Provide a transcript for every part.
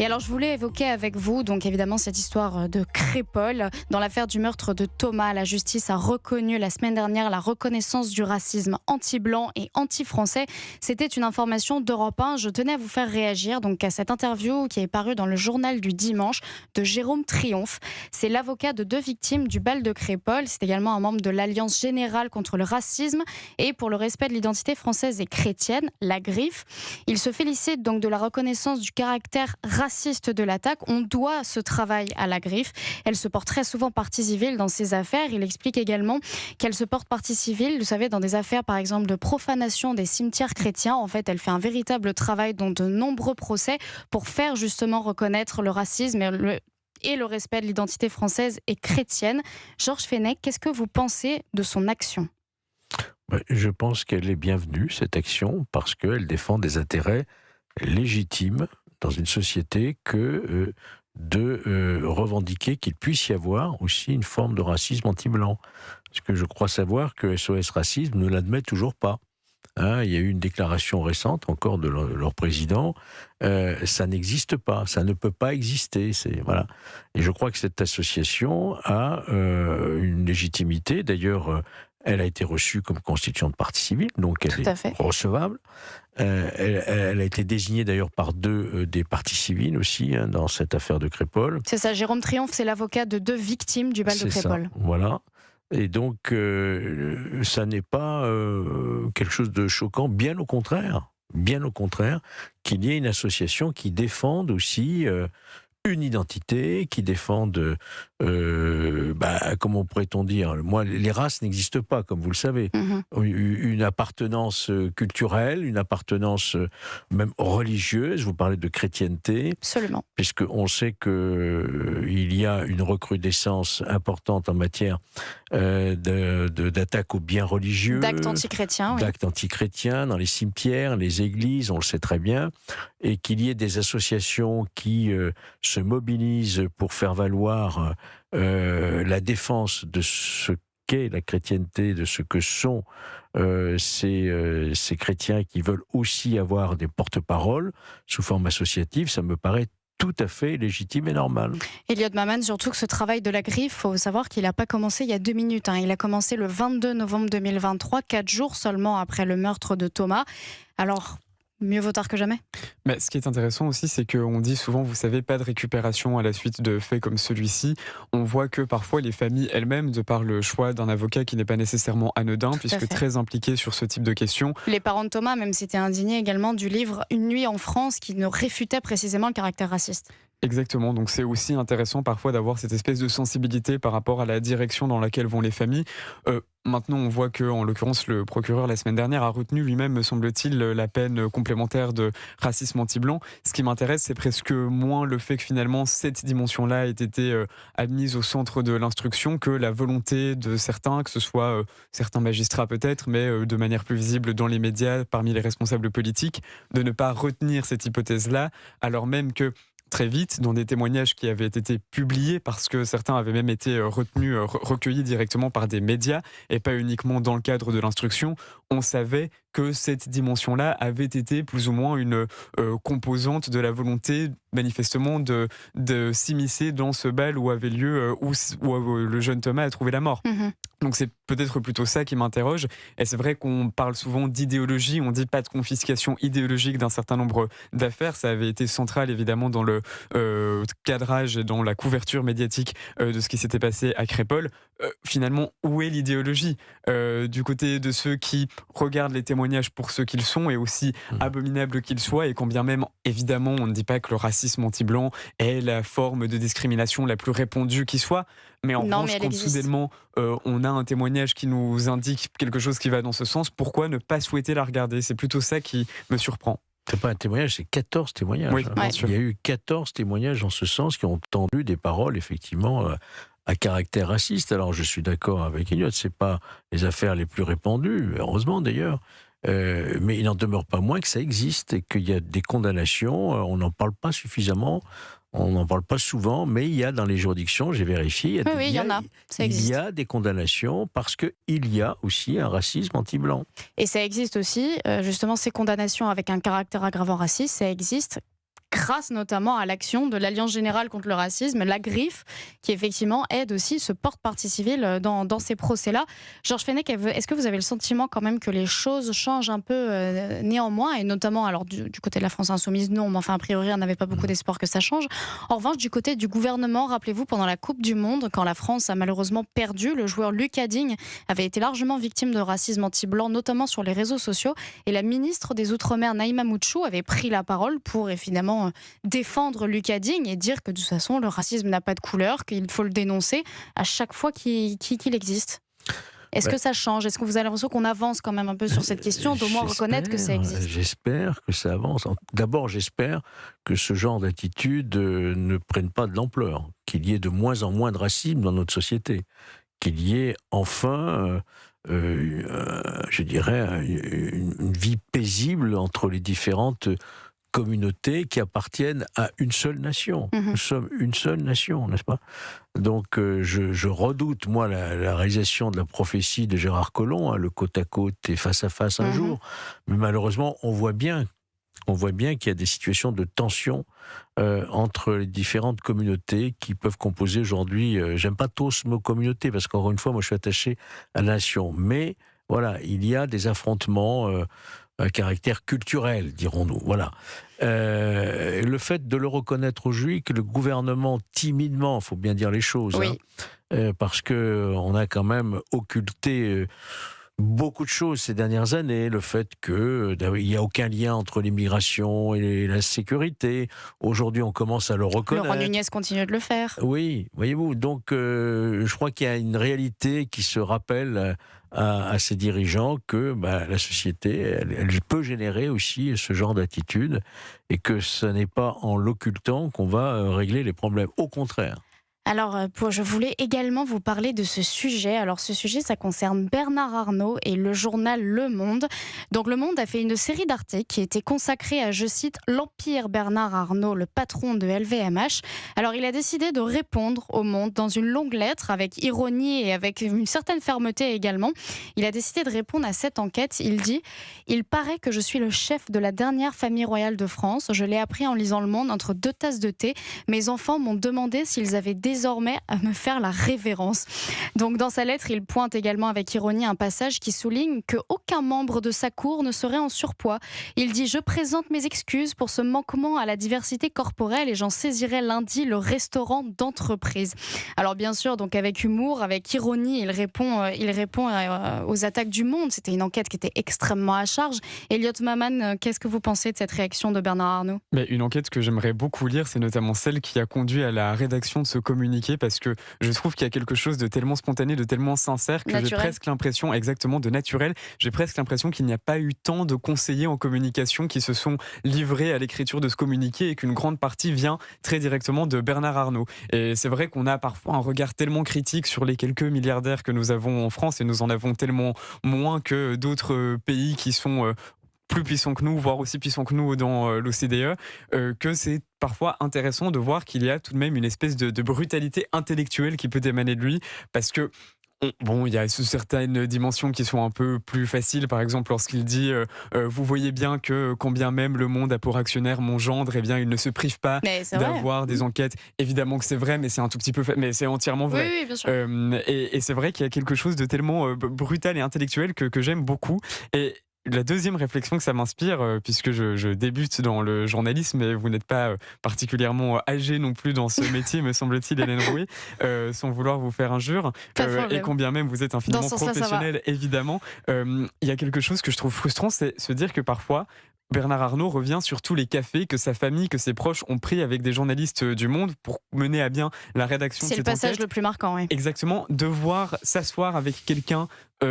Et alors je voulais évoquer avec vous donc évidemment cette histoire de Crépol. Dans l'affaire du meurtre de Thomas, la justice a reconnu la semaine dernière la reconnaissance du racisme anti-blanc et anti-français. C'était une information d'Europe 1. Je tenais à vous faire réagir donc à cette interview qui est parue dans le journal du dimanche de Jérôme Triomphe. C'est l'avocat de 2 victimes du bal de Crépol. C'est également un membre de l'Alliance générale contre le racisme et pour le respect de l'identité française et chrétienne, la Griffe. Il se félicite donc de la reconnaissance du caractère raciste de l'attaque. On doit ce travail à la Griffe. Elle se porte très souvent partie civile dans ces affaires. Il explique également qu'elle se porte partie civile, vous savez, dans des affaires par exemple de profanation des cimetières chrétiens. En fait, elle fait un véritable travail dans de nombreux procès pour faire justement reconnaître le racisme et le respect de l'identité française et chrétienne. Georges Fenech, qu'est-ce que vous pensez de son action ? Je pense qu'elle est bienvenue, cette action, parce qu'elle défend des intérêts légitimes dans une société que de revendiquer qu'il puisse y avoir aussi une forme de racisme anti-blanc. Parce que je crois savoir que SOS Racisme ne l'admet toujours pas. Il y a eu une déclaration récente encore de leur président. Ça n'existe pas, ça ne peut pas exister. Voilà. Et je crois que cette association a une légitimité. D'ailleurs, elle a été reçue comme constituante de partie civile, donc elle est recevable. Elle a été désignée d'ailleurs par 2 des parties civiles aussi dans cette affaire de Crépol. C'est ça, Jérôme Triomphe, c'est l'avocat de 2 victimes du bal de Crépol. Ça, voilà. Et donc, ça n'est pas quelque chose de choquant, bien au contraire, qu'il y ait une association qui défende aussi une identité, qui défendent, comment pourrait-on dire, moi, les races n'existent pas, comme vous le savez. Une appartenance culturelle, une appartenance même religieuse, vous parlez de chrétienté. Absolument. Puisqu'on sait qu'il y a une recrudescence importante en matière d'attaques aux biens religieux. D'actes antichrétiens, oui. D'actes antichrétiens dans les cimetières, les églises, on le sait très bien. Et qu'il y ait des associations qui se mobilisent pour faire valoir la défense de ce qu'est la chrétienté, de ce que sont ces chrétiens qui veulent aussi avoir des porte-paroles sous forme associative, ça me paraît tout à fait légitime et normal. Elliot Maman, surtout que ce travail de la Griffe, il faut savoir qu'il n'a pas commencé il y a 2 minutes. Il a commencé le 22 novembre 2023, 4 jours seulement après le meurtre de Thomas. Alors, mieux vaut tard que jamais. Mais ce qui est intéressant aussi, c'est qu'on dit souvent, vous savez, pas de récupération à la suite de faits comme celui-ci. On voit que parfois les familles elles-mêmes, de par le choix d'un avocat qui n'est pas nécessairement anodin, puisque très impliqué sur ce type de questions. Les parents de Thomas même s'étaient indignés également du livre Une nuit en France qui ne réfutait précisément le caractère raciste. Exactement, donc c'est aussi intéressant parfois d'avoir cette espèce de sensibilité par rapport à la direction dans laquelle vont les familles. Maintenant, on voit que, en l'occurrence, le procureur la semaine dernière a retenu lui-même, me semble-t-il, la peine complémentaire de racisme anti-blanc. Ce qui m'intéresse, c'est presque moins le fait que finalement cette dimension-là ait été admise au centre de l'instruction que la volonté de certains, que ce soit certains magistrats peut-être, mais de manière plus visible dans les médias, parmi les responsables politiques, de ne pas retenir cette hypothèse-là, alors même que très vite, dans des témoignages qui avaient été publiés, parce que certains avaient même été recueillis directement par des médias, et pas uniquement dans le cadre de l'instruction, on savait que cette dimension-là avait été plus ou moins une composante de la volonté, manifestement, de s'immiscer dans ce bal où avait lieu, où le jeune Thomas a trouvé la mort. Donc c'est peut-être plutôt ça qui m'interroge. Et c'est vrai qu'on parle souvent d'idéologie, on dit pas de confiscation idéologique d'un certain nombre d'affaires. Ça avait été central évidemment dans le cadrage et dans la couverture médiatique de ce qui s'était passé à Crépol. Finalement, où est l'idéologie du côté de ceux qui regardent les témoignages pour ce qu'ils sont et aussi abominables qu'ils soient, et quand bien même, évidemment, on ne dit pas que le racisme anti-blanc est la forme de discrimination la plus répandue qui soit, mais en revanche, quand soudainement on a un témoignage qui nous indique quelque chose qui va dans ce sens, pourquoi ne pas souhaiter la regarder ? C'est plutôt ça qui me surprend. C'est pas un témoignage, c'est 14 témoignages. Oui, bien sûr. Il y a eu 14 témoignages en ce sens qui ont entendu des paroles, effectivement, à caractère raciste. Alors, je suis d'accord avec Elliot, c'est pas les affaires les plus répandues, heureusement d'ailleurs, mais il n'en demeure pas moins que ça existe et qu'il y a des condamnations, on n'en parle pas suffisamment. On n'en parle pas souvent, mais il y a dans les juridictions, j'ai vérifié, il y en a. Ça existe. Il y a des condamnations parce qu'il y a aussi un racisme anti-blanc. Et ça existe aussi, justement, ces condamnations avec un caractère aggravant raciste, ça existe grâce notamment à l'action de l'Alliance Générale contre le Racisme, la Griffe, qui effectivement aide aussi, se porte partie civile dans ces procès-là. Georges Fenech, est-ce que vous avez le sentiment quand même que les choses changent un peu néanmoins, et notamment alors du côté de la France Insoumise, non, mais enfin a priori on n'avait pas beaucoup d'espoir que ça change. En revanche, du côté du gouvernement, rappelez-vous, pendant la Coupe du Monde, quand la France a malheureusement perdu, le joueur Lucas Digne avait été largement victime de racisme anti-blanc, notamment sur les réseaux sociaux, et la ministre des Outre-mer, Naïma Mouchou, avait pris la parole pour évidemment défendre Lucas Digne et dire que de toute façon le racisme n'a pas de couleur, qu'il faut le dénoncer à chaque fois qu'il existe. Est-ce que ça change? Est-ce que vous avez l'impression qu'on avance quand même un peu sur cette question, d'au moins reconnaître que ça existe? J'espère que ça avance. D'abord, j'espère que ce genre d'attitude ne prenne pas de l'ampleur, qu'il y ait de moins en moins de racisme dans notre société, qu'il y ait enfin, je dirais, une vie paisible entre les différentes communautés qui appartiennent à une seule nation. Nous sommes une seule nation, n'est-ce pas? Donc je redoute, moi, la réalisation de la prophétie de Gérard Collomb, le côte à côte et face à face un jour. Mais malheureusement, on voit bien qu'il y a des situations de tension entre les différentes communautés qui peuvent composer aujourd'hui, j'aime pas trop ce mot communauté, parce qu'encore une fois, moi je suis attaché à la nation, mais voilà, il y a des affrontements à caractère culturel, dirons-nous. Voilà. Le fait de le reconnaître aujourd'hui, que le gouvernement, timidement, il faut bien dire les choses, Oui. parce qu'on a quand même occulté beaucoup de choses ces dernières années, le fait qu'il n'y a aucun lien entre l'immigration et la sécurité. Aujourd'hui, on commence à le reconnaître. Laurent Nunez continue de le faire. Oui, voyez-vous, donc je crois qu'il y a une réalité qui se rappelle à ces dirigeants que la société, elle peut générer aussi ce genre d'attitude, et que ce n'est pas en l'occultant qu'on va régler les problèmes. Au contraire. Alors, je voulais également vous parler de ce sujet. Alors, ce sujet, ça concerne Bernard Arnault et le journal Le Monde. Donc, Le Monde a fait une série d'articles qui était consacrée à, je cite, l'Empire Bernard Arnault, le patron de LVMH. Alors, il a décidé de répondre au Monde dans une longue lettre, avec ironie et avec une certaine fermeté également. Il a décidé de répondre à cette enquête. Il dit « Il paraît que je suis le chef de la dernière famille royale de France. Je l'ai appris en lisant Le Monde entre 2 tasses de thé. Mes enfants m'ont demandé s'ils avaient désormais à me faire la révérence. » Donc dans sa lettre, il pointe également avec ironie un passage qui souligne qu'aucun membre de sa cour ne serait en surpoids. Il dit « Je présente mes excuses pour ce manquement à la diversité corporelle et j'en saisirai lundi le restaurant d'entreprise. » Alors bien sûr, donc avec humour, avec ironie, il répond aux attaques du Monde. C'était une enquête qui était extrêmement à charge. Elliot Maman, qu'est-ce que vous pensez de cette réaction de Bernard Arnault? Mais une enquête que j'aimerais beaucoup lire, c'est notamment celle qui a conduit à la rédaction de ce communiqué, parce que je trouve qu'il y a quelque chose de tellement spontané, de tellement sincère, que naturel. j'ai presque l'impression, exactement, de naturel, j'ai presque l'impression qu'il n'y a pas eu tant de conseillers en communication qui se sont livrés à l'écriture de ce communiqué, et qu'une grande partie vient très directement de Bernard Arnault. Et c'est vrai qu'on a parfois un regard tellement critique sur les quelques milliardaires que nous avons en France, et nous en avons tellement moins que d'autres pays qui sont plus puissants que nous, voire aussi puissants que nous dans l'OCDE, que c'est parfois intéressant de voir qu'il y a tout de même une espèce de brutalité intellectuelle qui peut émaner de lui, parce que bon, il y a certaines dimensions qui sont un peu plus faciles, par exemple lorsqu'il dit vous voyez bien que quand bien même le Monde a pour actionnaire mon gendre, eh bien il ne se prive pas d'avoir des enquêtes. Évidemment que c'est vrai, mais c'est un tout petit peu mais c'est entièrement vrai. Oui, bien sûr. Et c'est vrai qu'il y a quelque chose de tellement brutal et intellectuel que j'aime beaucoup. Et la deuxième réflexion que ça m'inspire, puisque je débute dans le journalisme, et vous n'êtes pas particulièrement âgé non plus dans ce métier, me semble-t-il, Hélène Rouy, sans vouloir vous faire injure, et combien même vous êtes infiniment professionnel, évidemment, il y a quelque chose que je trouve frustrant, c'est se dire que parfois, Bernard Arnault revient sur tous les cafés que sa famille, que ses proches ont pris avec des journalistes du Monde pour mener à bien la rédaction de cette enquête. C'est le passage le plus marquant, oui. Exactement, devoir s'asseoir avec quelqu'un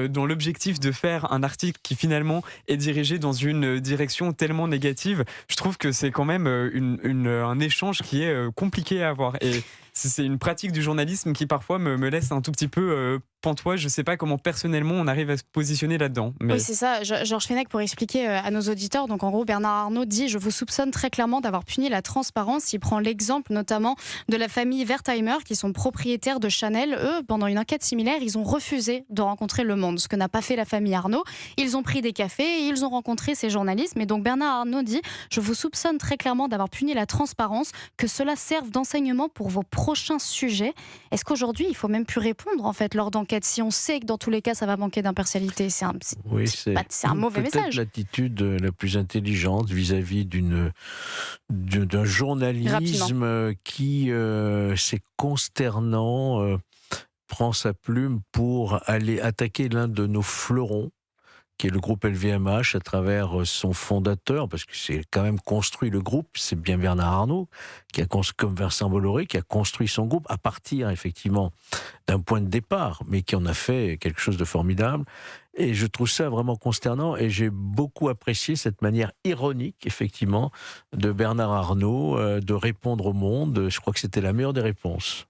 dont l'objectif de faire un article qui finalement est dirigé dans une direction tellement négative, je trouve que c'est quand même un échange qui est compliqué à avoir. Et c'est une pratique du journalisme qui parfois me laisse un tout petit peu pantois. Je ne sais pas comment personnellement on arrive à se positionner là-dedans. Mais... Oui, c'est ça. Georges Fenech, pour expliquer à nos auditeurs, donc en gros, Bernard Arnault dit « Je vous soupçonne très clairement d'avoir puni la transparence ». Il prend l'exemple notamment de la famille Wertheimer, qui sont propriétaires de Chanel. Eux, pendant une enquête similaire, ils ont refusé de rencontrer Le Monde, ce que n'a pas fait la famille Arnault. Ils ont pris des cafés et ils ont rencontré ces journalistes. Mais donc Bernard Arnault dit « Je vous soupçonne très clairement d'avoir puni la transparence, que cela serve d'enseignement pour vos prochains sujets ». Est-ce qu'aujourd'hui, il faut même plus répondre en fait lors d'enquêtes si on sait que dans tous les cas, ça va manquer d'impartialité? C'est un mauvais message. Peut-être l'attitude la plus intelligente vis-à-vis d'un journalisme qui, c'est consternant, prend sa plume pour aller attaquer l'un de nos fleurons, qui est le groupe LVMH, à travers son fondateur, parce que c'est quand même construit le groupe, c'est bien Bernard Arnault, comme Vincent Bolloré, qui a construit son groupe à partir effectivement d'un point de départ, mais qui en a fait quelque chose de formidable. Et je trouve ça vraiment consternant, et j'ai beaucoup apprécié cette manière ironique, effectivement, de Bernard Arnault de répondre au Monde. Je crois que c'était la meilleure des réponses.